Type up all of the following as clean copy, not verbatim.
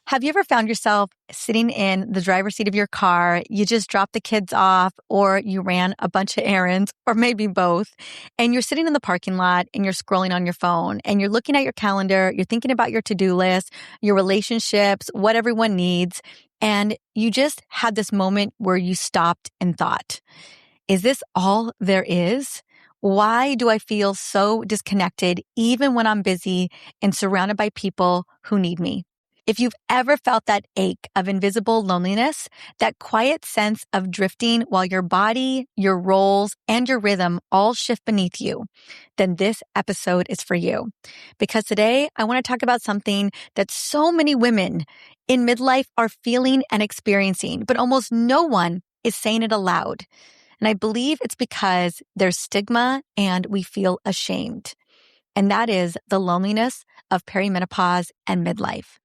Have you ever found yourself sitting in the driver's seat of your car, you just dropped the kids off, or you ran a bunch of errands, or maybe both, and you're sitting in the parking lot and you're scrolling on your phone and you're looking at your calendar, you're thinking about your to-do list, your relationships, what everyone needs, and you just had this moment where you stopped and thought, is this all there is? Why do I feel so disconnected even when I'm busy and surrounded by people who need me? If you've ever felt that ache of invisible loneliness, that quiet sense of drifting while your body, your roles, and your rhythm all shift beneath you, then this episode is for you. Because today I want to talk about something that so many women in midlife are feeling and experiencing, but almost no one is saying it aloud. And I believe it's because there's stigma and we feel ashamed. And that is the loneliness of perimenopause and midlife.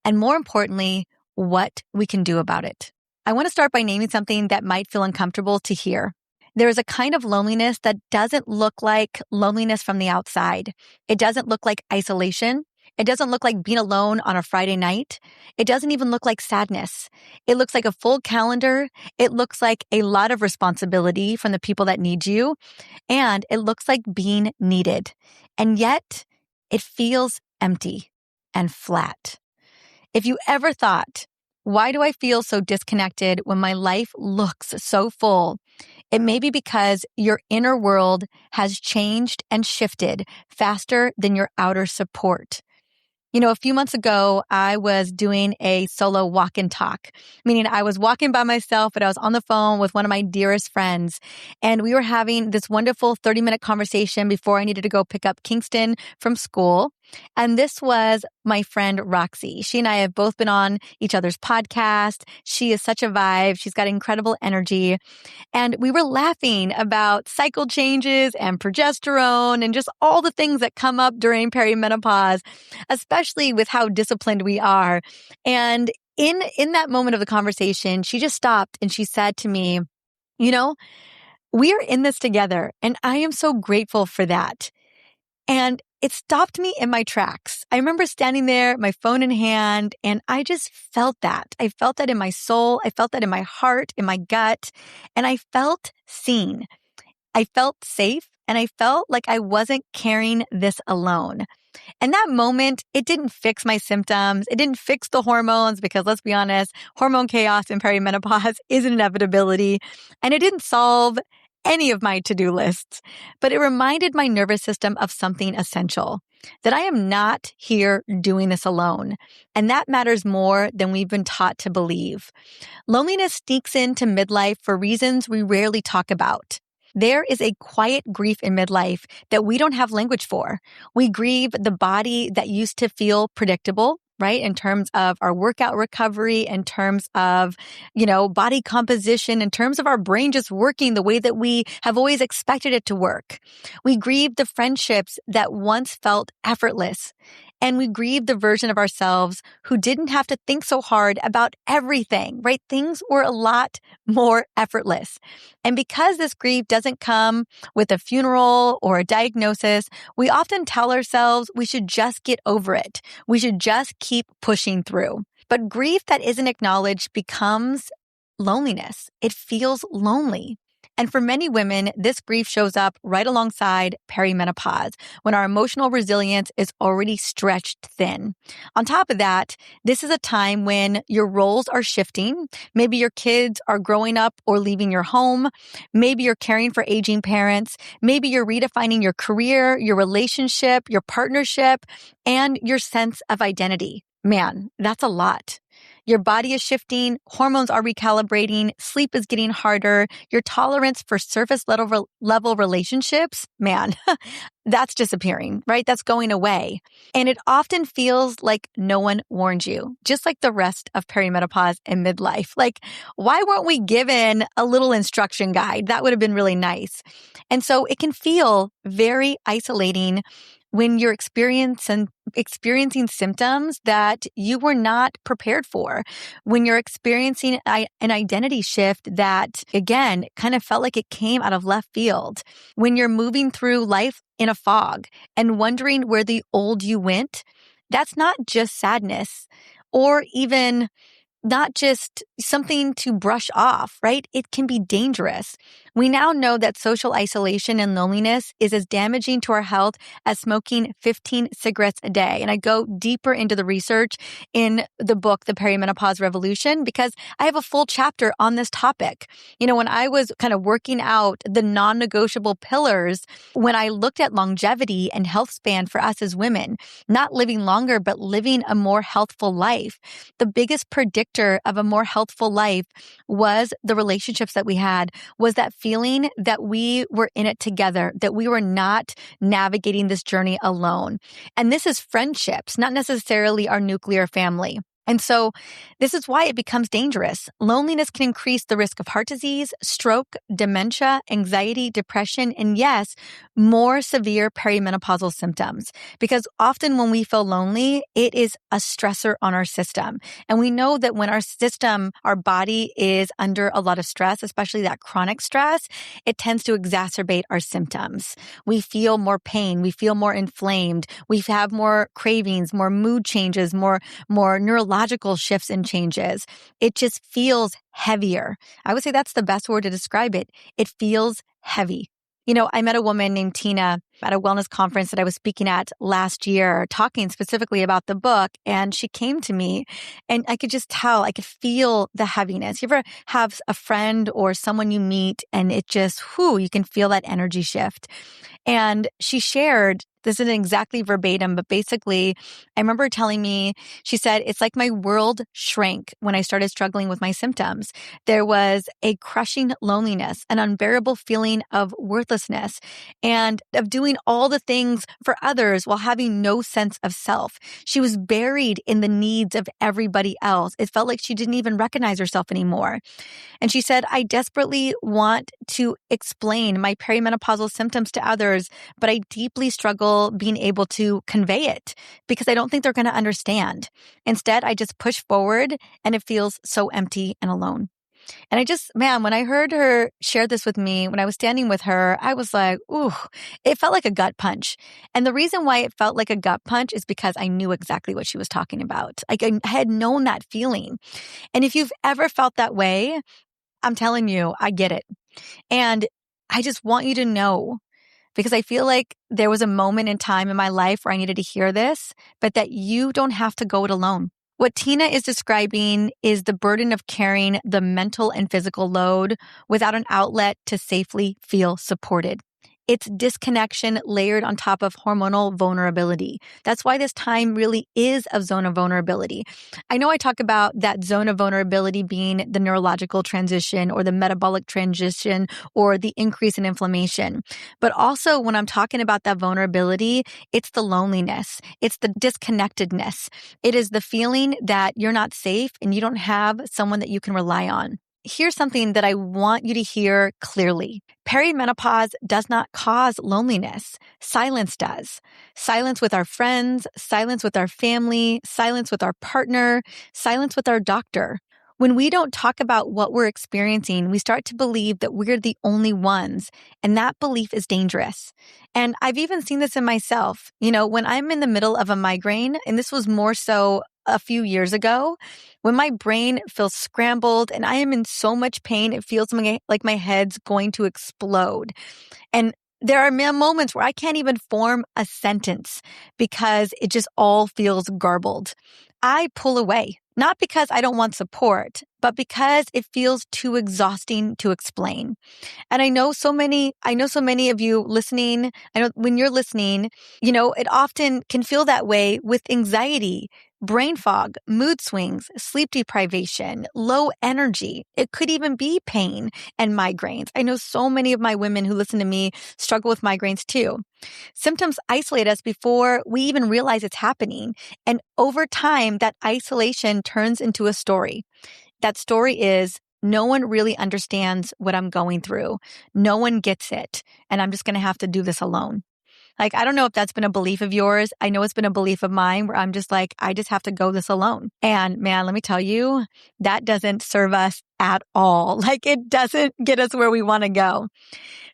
And more importantly, what we can do about it. I want to start by naming something that might feel uncomfortable to hear. There is a kind of loneliness that doesn't look like loneliness from the outside. It doesn't look like isolation. It doesn't look like being alone on a Friday night. It doesn't even look like sadness. It looks like a full calendar. It looks like a lot of responsibility from the people that need you. And it looks like being needed. And yet, it feels empty and flat. If you ever thought, why do I feel so disconnected when my life looks so full? It may be because your inner world has changed and shifted faster than your outer support. You know, a few months ago, I was doing a solo walk and talk, meaning I was walking by myself, but I was on the phone with one of my dearest friends. And we were having this wonderful 30-minute conversation before I needed to go pick up Kingston from school. And this was my friend Roxy. She and I have both been on each other's podcast. She is such a vibe. She's got incredible energy. And we were laughing about cycle changes and progesterone and just all the things that come up during perimenopause, especially with how disciplined we are. And in that moment of the conversation, she just stopped and she said to me, you know, we are in this together and I am so grateful for that. And it stopped me in my tracks. I remember standing there, my phone in hand, and I just felt that. I felt that in my soul. I felt that in my heart, in my gut, and I felt seen. I felt safe, and I felt like I wasn't carrying this alone. And that moment, it didn't fix my symptoms. It didn't fix the hormones because let's be honest, hormone chaos in perimenopause is an inevitability. And it didn't solve any of my to-do lists, but it reminded my nervous system of something essential, that I am not here doing this alone. And that matters more than we've been taught to believe. Loneliness sneaks into midlife for reasons we rarely talk about. There is a quiet grief in midlife that we don't have language for. We grieve the body that used to feel predictable, right? In terms of our workout recovery, in terms of, body composition, in terms of our brain just working the way that we have always expected it to work. We grieve the friendships that once felt effortless. And we grieve the version of ourselves who didn't have to think so hard about everything, right? Things were a lot more effortless. And because this grief doesn't come with a funeral or a diagnosis, we often tell ourselves we should just get over it. We should just keep pushing through. But grief that isn't acknowledged becomes loneliness. It feels lonely. And for many women, this grief shows up right alongside perimenopause, when our emotional resilience is already stretched thin. On top of that, this is a time when your roles are shifting. Maybe your kids are growing up or leaving your home. Maybe you're caring for aging parents. Maybe you're redefining your career, your relationship, your partnership, and your sense of identity. Man, that's a lot. Your body is shifting, hormones are recalibrating, sleep is getting harder, your tolerance for surface level relationships, man, that's disappearing, right? That's going away. And it often feels like no one warned you, just like the rest of perimenopause and midlife. Like, why weren't we given a little instruction guide? That would have been really nice. And so it can feel very isolating when you're experiencing symptoms that you were not prepared for, when you're experiencing an identity shift that, again, kind of felt like it came out of left field, when you're moving through life in a fog and wondering where the old you went, that's not just sadness or even not just something to brush off, right? It can be dangerous. We now know that social isolation and loneliness is as damaging to our health as smoking 15 cigarettes a day. And I go deeper into the research in the book, The Perimenopause Revolution, because I have a full chapter on this topic. When I was kind of working out the non-negotiable pillars, when I looked at longevity and health span for us as women, not living longer, but living a more healthful life, the biggest predictor of a more healthful life was the relationships that we had, was that feeling that we were in it together, that we were not navigating this journey alone. And this is friendships, not necessarily our nuclear family. And so this is why it becomes dangerous. Loneliness can increase the risk of heart disease, stroke, dementia, anxiety, depression, and yes, more severe perimenopausal symptoms. Because often when we feel lonely, it is a stressor on our system. And we know that when our system, our body is under a lot of stress, especially that chronic stress, it tends to exacerbate our symptoms. We feel more pain. We feel more inflamed. We have more cravings, more mood changes, more neurological shifts and changes. It just feels heavier. I would say that's the best word to describe it. It feels heavy. I met a woman named Tina at a wellness conference that I was speaking at last year, talking specifically about the book. And she came to me and I could just tell, I could feel the heaviness. You ever have a friend or someone you meet and it just, you can feel that energy shift. And she shared, this isn't exactly verbatim, but basically, I remember her telling me, she said, it's like my world shrank when I started struggling with my symptoms. There was a crushing loneliness, an unbearable feeling of worthlessness, and of doing all the things for others while having no sense of self. She was buried in the needs of everybody else. It felt like she didn't even recognize herself anymore. And she said, I desperately want to explain my perimenopausal symptoms to others, but I deeply struggle being able to convey it because I don't think they're going to understand. Instead, I just push forward and it feels so empty and alone. And when I heard her share this with me, when I was standing with her, I was like, ooh, it felt like a gut punch. And the reason why it felt like a gut punch is because I knew exactly what she was talking about. Like I had known that feeling. And if you've ever felt that way, I'm telling you, I get it. And I just want you to know, because I feel like there was a moment in time in my life where I needed to hear this, but that you don't have to go it alone. What Tina is describing is the burden of carrying the mental and physical load without an outlet to safely feel supported. It's disconnection layered on top of hormonal vulnerability. That's why this time really is a zone of vulnerability. I know I talk about that zone of vulnerability being the neurological transition or the metabolic transition or the increase in inflammation. But also when I'm talking about that vulnerability, it's the loneliness. It's the disconnectedness. It is the feeling that you're not safe and you don't have someone that you can rely on. Here's something that I want you to hear clearly. Perimenopause does not cause loneliness. Silence does. Silence with our friends, silence with our family, silence with our partner, silence with our doctor. When we don't talk about what we're experiencing, we start to believe that we're the only ones, and that belief is dangerous. And I've even seen this in myself. When I'm in the middle of a migraine, and this was more so a few years ago, when my brain feels scrambled and I am in so much pain, it feels like my head's going to explode. And there are moments where I can't even form a sentence because it just all feels garbled. I pull away, not because I don't want support, but because it feels too exhausting to explain. And I know so many of you listening. I know when you're listening, it often can feel that way with anxiety, brain fog, mood swings, sleep deprivation, low energy. It could even be pain and migraines. I know so many of my women who listen to me struggle with migraines too. Symptoms isolate us before we even realize it's happening. And over time, that isolation turns into a story. That story is, no one really understands what I'm going through. No one gets it. And I'm just going to have to do this alone. Like, I don't know if that's been a belief of yours. I know it's been a belief of mine where I'm just like, I just have to go this alone. And man, let me tell you, that doesn't serve us at all. Like, it doesn't get us where we want to go.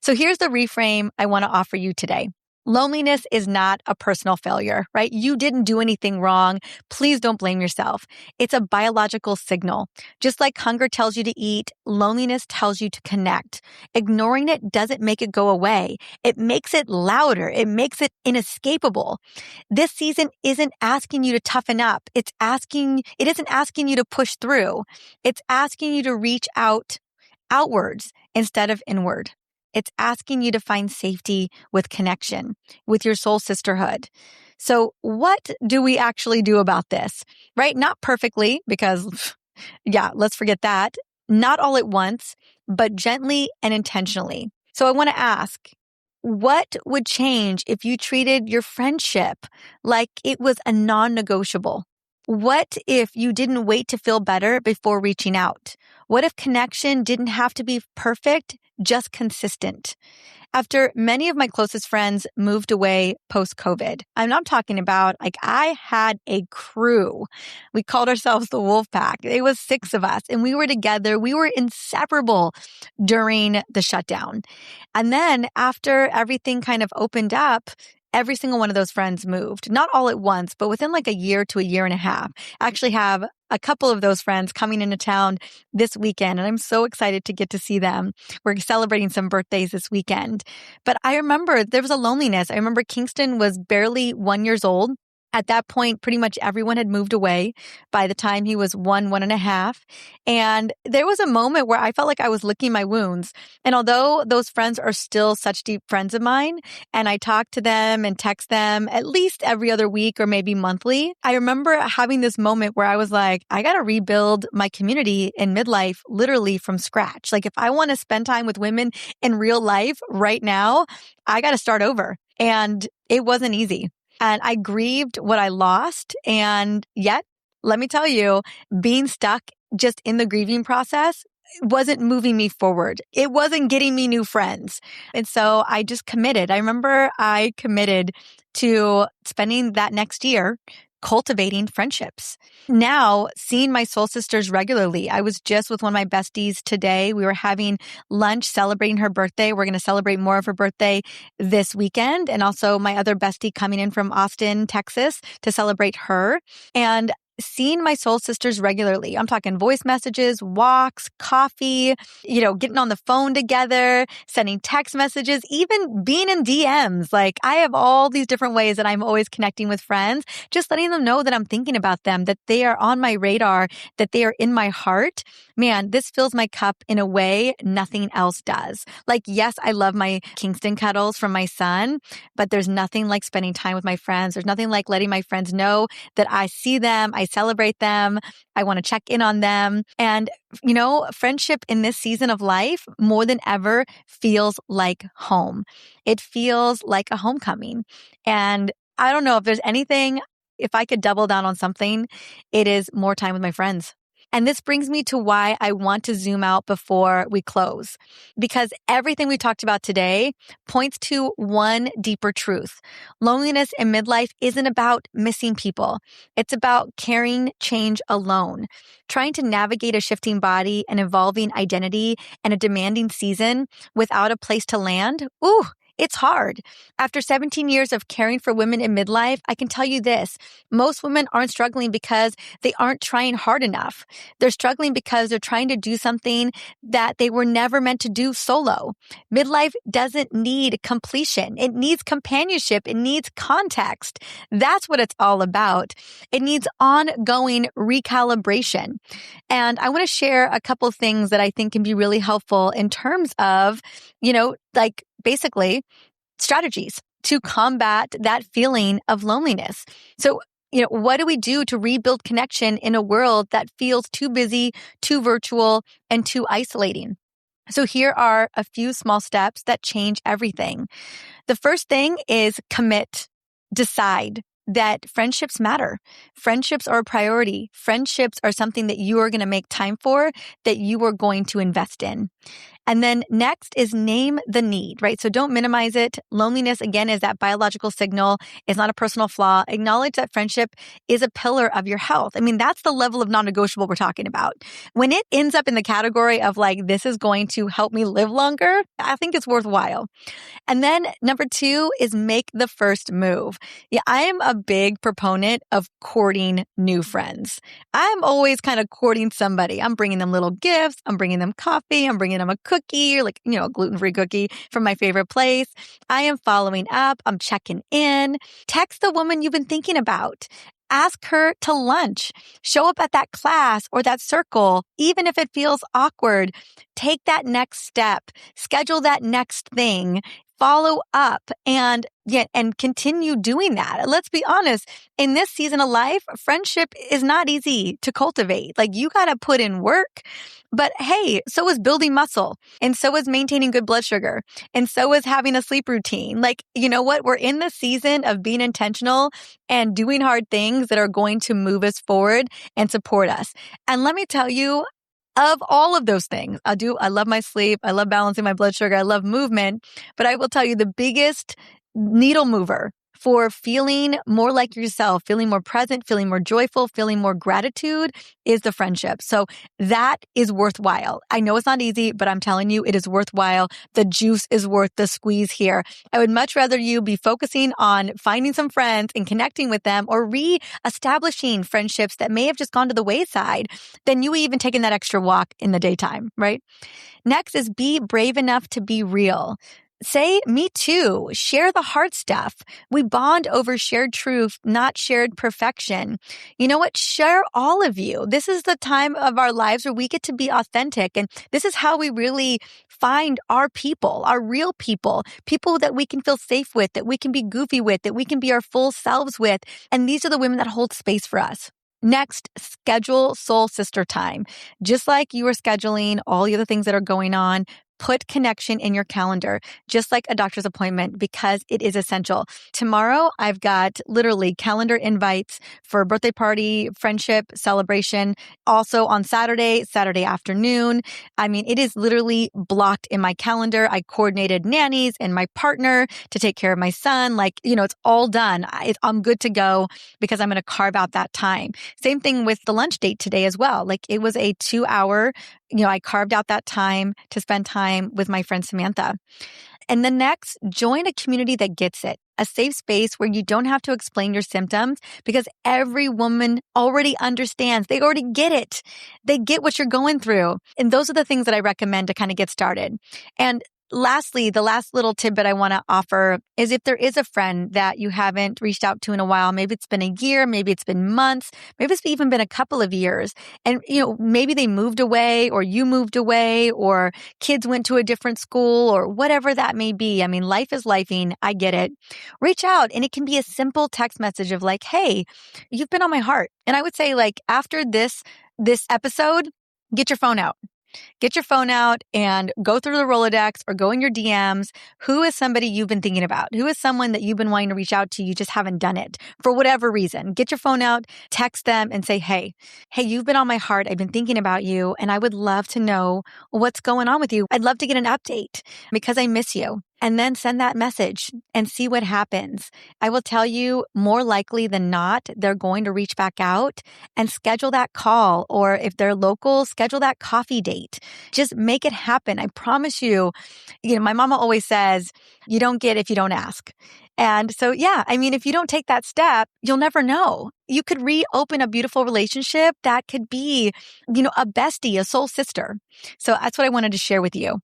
So here's the reframe I want to offer you today. Loneliness is not a personal failure, right? You didn't do anything wrong. Please don't blame yourself. It's a biological signal. Just like hunger tells you to eat, loneliness tells you to connect. Ignoring it doesn't make it go away. It makes it louder. It makes it inescapable. This season isn't asking you to toughen up. It isn't asking you to push through. It's asking you to reach outwards instead of inward. It's asking you to find safety with connection, with your soul sisterhood. So what do we actually do about this, right? Not perfectly, because yeah, let's forget that. Not all at once, but gently and intentionally. So I want to ask, what would change if you treated your friendship like it was a non-negotiable? What if you didn't wait to feel better before reaching out? What if connection didn't have to be perfect, just consistent? After many of my closest friends moved away post-COVID, I'm not talking about like I had a crew. We called ourselves the Wolf Pack. It was 6 of us and we were together. We were inseparable during the shutdown. And then after everything kind of opened up, every single one of those friends moved, not all at once, but within like a year to a year and a half. I actually have a couple of those friends coming into town this weekend, and I'm so excited to get to see them. We're celebrating some birthdays this weekend. But I remember there was a loneliness. I remember Kingston was barely 1 year old. At that point, pretty much everyone had moved away by the time he was 1.5. And there was a moment where I felt like I was licking my wounds. And although those friends are still such deep friends of mine, and I talk to them and text them at least every other week or maybe monthly, I remember having this moment where I was like, I got to rebuild my community in midlife literally from scratch. Like if I want to spend time with women in real life right now, I got to start over. And it wasn't easy. And I grieved what I lost. And yet, let me tell you, being stuck just in the grieving process wasn't moving me forward. It wasn't getting me new friends. And so I just committed. I remember I committed to spending that next year cultivating friendships. Now, seeing my soul sisters regularly. I was just with one of my besties today. We were having lunch celebrating her birthday. We're going to celebrate more of her birthday this weekend. And also my other bestie coming in from Austin, Texas to celebrate her. And seeing my soul sisters regularly. I'm talking voice messages, walks, coffee, getting on the phone together, sending text messages, even being in DMs. Like I have all these different ways that I'm always connecting with friends, just letting them know that I'm thinking about them, that they are on my radar, that they are in my heart. Man, this fills my cup in a way nothing else does. Like, yes, I love my Kingston cuddles from my son, but there's nothing like spending time with my friends. There's nothing like letting my friends know that I see them, I celebrate them, I want to check in on them. And, friendship in this season of life more than ever feels like home. It feels like a homecoming. And I don't know if there's anything, if I could double down on something, it is more time with my friends. And this brings me to why I want to zoom out before we close, because everything we talked about today points to one deeper truth. Loneliness in midlife isn't about missing people. It's about carrying change alone, trying to navigate a shifting body, an evolving identity, and a demanding season without a place to land. Ooh, it's hard. After 17 years of caring for women in midlife, I can tell you this. Most women aren't struggling because they aren't trying hard enough. They're struggling because they're trying to do something that they were never meant to do solo. Midlife doesn't need completion. It needs companionship. It needs context. That's what it's all about. It needs ongoing recalibration. And I want to share a couple of things that I think can be really helpful in terms of, basically strategies to combat that feeling of loneliness. So, what do we do to rebuild connection in a world that feels too busy, too virtual, and too isolating? So here are a few small steps that change everything. The first thing is commit, decide that friendships matter. Friendships are a priority. Friendships are something that you are going to make time for, that you are going to invest in. And then next is name the need, right? So don't minimize it. Loneliness, again, is that biological signal. It's not a personal flaw. Acknowledge that friendship is a pillar of your health. I mean, that's the level of non-negotiable we're talking about. When it ends up in the category of like, this is going to help me live longer, I think it's worthwhile. And then number 2 is make the first move. Yeah, I am a big proponent of courting new friends. I'm always kind of courting somebody. I'm bringing them little gifts. I'm bringing them coffee. I'm bringing them a cookie or a gluten-free cookie from my favorite place. I am following up. I'm checking in. Text the woman you've been thinking about. Ask her to lunch. Show up at that class or that circle, even if it feels awkward. Take that next step. Schedule that next thing. Follow up and continue doing that. Let's be honest. In this season of life, friendship is not easy to cultivate. Like you got to put in work. But hey, so is building muscle, and so is maintaining good blood sugar, and so is having a sleep routine. Like, you know what? We're in the season of being intentional and doing hard things that are going to move us forward and support us. And let me tell you, of all of those things, I love my sleep. I love balancing my blood sugar. I love movement. But I will tell you the biggest needle mover for feeling more like yourself, feeling more present, feeling more joyful, feeling more gratitude is the friendship. So that is worthwhile. I know it's not easy, but I'm telling you, it is worthwhile. The juice is worth the squeeze here. I would much rather you be focusing on finding some friends and connecting with them or re-establishing friendships that may have just gone to the wayside than you even taking that extra walk in the daytime, right? Next is be brave enough to be real. Say, me too. Share the hard stuff. We bond over shared truth, not shared perfection. You know what? Share all of you. This is the time of our lives where we get to be authentic. And this is how we really find our people, our real people, people that we can feel safe with, that we can be goofy with, that we can be our full selves with. And these are the women that hold space for us. Next, schedule soul sister time. Just like you are scheduling all the other things that are going on, put connection in your calendar, just like a doctor's appointment, because it is essential. Tomorrow, I've got literally calendar invites for birthday party, friendship, celebration. Also on Saturday afternoon. I mean, it is literally blocked in my calendar. I coordinated nannies and my partner to take care of my son. It's all done. I'm good to go because I'm going to carve out that time. Same thing with the lunch date today as well. It was a 2-hour, I carved out that time to spend time with my friend Samantha. And the next, join a community that gets it. A safe space where you don't have to explain your symptoms because every woman already understands. They already get it. They get what you're going through. And those are the things that I recommend to kind of get started. And lastly, the last little tidbit I want to offer is if there is a friend that you haven't reached out to in a while, maybe it's been a year, maybe it's been months, maybe it's even been a couple of years. And, maybe they moved away or you moved away or kids went to a different school or whatever that may be. I mean, life is lifing. I get it. Reach out and it can be a simple text message of hey, you've been on my heart. And I would say after this episode, get your phone out. Get your phone out and go through the Rolodex or go in your DMs. Who is somebody you've been thinking about? Who is someone that you've been wanting to reach out to? You just haven't done it for whatever reason. Get your phone out, text them and say, hey, you've been on my heart. I've been thinking about you and I would love to know what's going on with you. I'd love to get an update because I miss you. And then send that message and see what happens. I will tell you, more likely than not, they're going to reach back out and schedule that call. Or if they're local, schedule that coffee date. Just make it happen. I promise you, my mama always says, you don't get if you don't ask. And so, if you don't take that step, you'll never know. You could reopen a beautiful relationship that could be, a bestie, a soul sister. So that's what I wanted to share with you.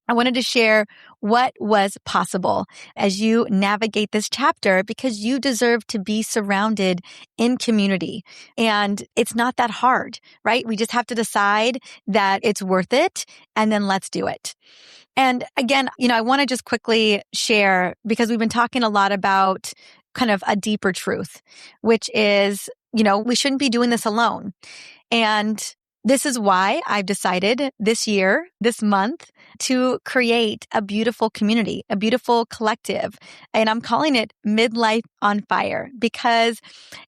I wanted to share what was possible as you navigate this chapter because you deserve to be surrounded in community. And it's not that hard, right? We just have to decide that it's worth it and then let's do it. And again, I want to just quickly share because we've been talking a lot about kind of a deeper truth, which is, we shouldn't be doing this alone. And This is why I've decided this year, this month, to create a beautiful community, a beautiful collective. And I'm calling it Midlife on Fire because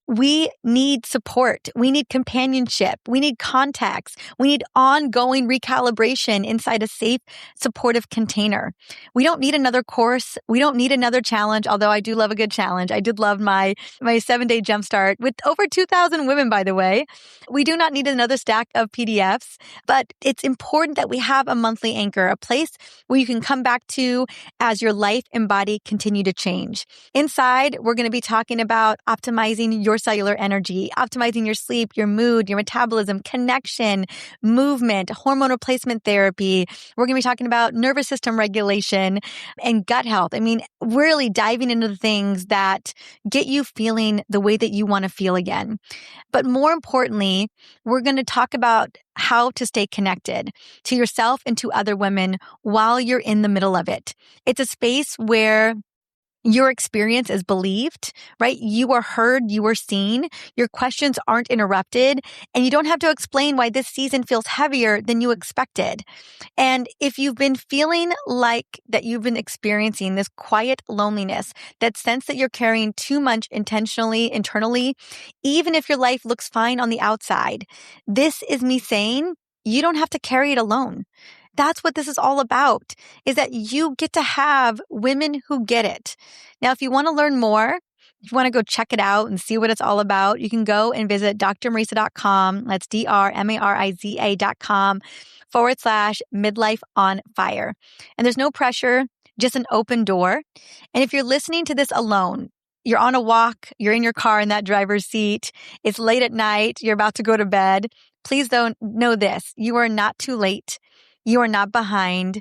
we need support. We need companionship. We need contacts. We need ongoing recalibration inside a safe, supportive container. We don't need another course. We don't need another challenge, although I do love a good challenge. I did love my 7-day Jumpstart with over 2,000 women, by the way. We do not need another stack of PDFs, but it's important that we have a monthly anchor, a place where you can come back to as your life and body continue to change. Inside, we're going to be talking about optimizing your cellular energy, optimizing your sleep, your mood, your metabolism, connection, movement, hormone replacement therapy. We're going to be talking about nervous system regulation and gut health. I mean, really diving into the things that get you feeling the way that you want to feel again. But more importantly, we're going to talk about how to stay connected to yourself and to other women while you're in the middle of it. It's a space where your experience is believed, right? You are heard, you are seen, your questions aren't interrupted, and you don't have to explain why this season feels heavier than you expected. And if you've been feeling like that you've been experiencing this quiet loneliness, that sense that you're carrying too much intentionally, internally, even if your life looks fine on the outside, this is me saying you don't have to carry it alone. That's what this is all about, is that you get to have women who get it. Now, if you want to learn more, if you want to go check it out and see what it's all about, you can go and visit drmariza.com. That's drmariza.com/midlife on fire. And there's no pressure, just an open door. And if you're listening to this alone, you're on a walk, you're in your car in that driver's seat, it's late at night, you're about to go to bed, please don't know this. You are not too late. You are not behind,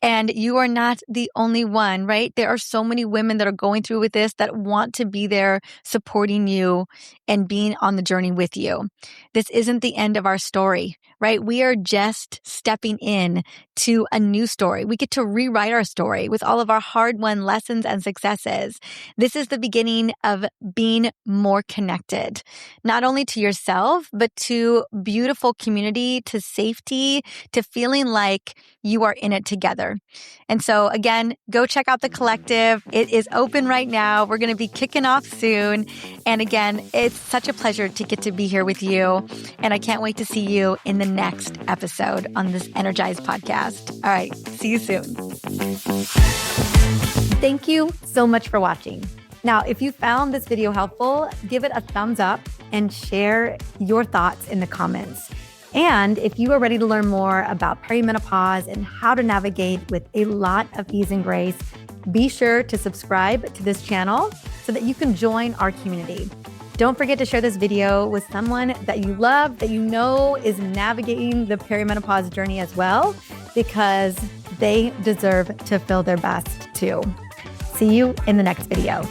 and you are not the only one, right? There are so many women that are going through with this that want to be there supporting you and being on the journey with you. This isn't the end of our story, right? We are just stepping in to a new story. We get to rewrite our story with all of our hard-won lessons and successes. This is the beginning of being more connected, not only to yourself, but to beautiful community, to safety, to feeling like you are in it together. And so again, go check out the collective. It is open right now. We're going to be kicking off soon. And again, it's such a pleasure to get to be here with you. And I can't wait to see you in the next episode on this Energized podcast. All right. See you soon. Thank you so much for watching. Now, if you found this video helpful, give it a thumbs up and share your thoughts in the comments. And if you are ready to learn more about perimenopause and how to navigate with a lot of ease and grace, be sure to subscribe to this channel so that you can join our community. Don't forget to share this video with someone that you love, that you know is navigating the perimenopause journey as well, because they deserve to feel their best too. See you in the next video.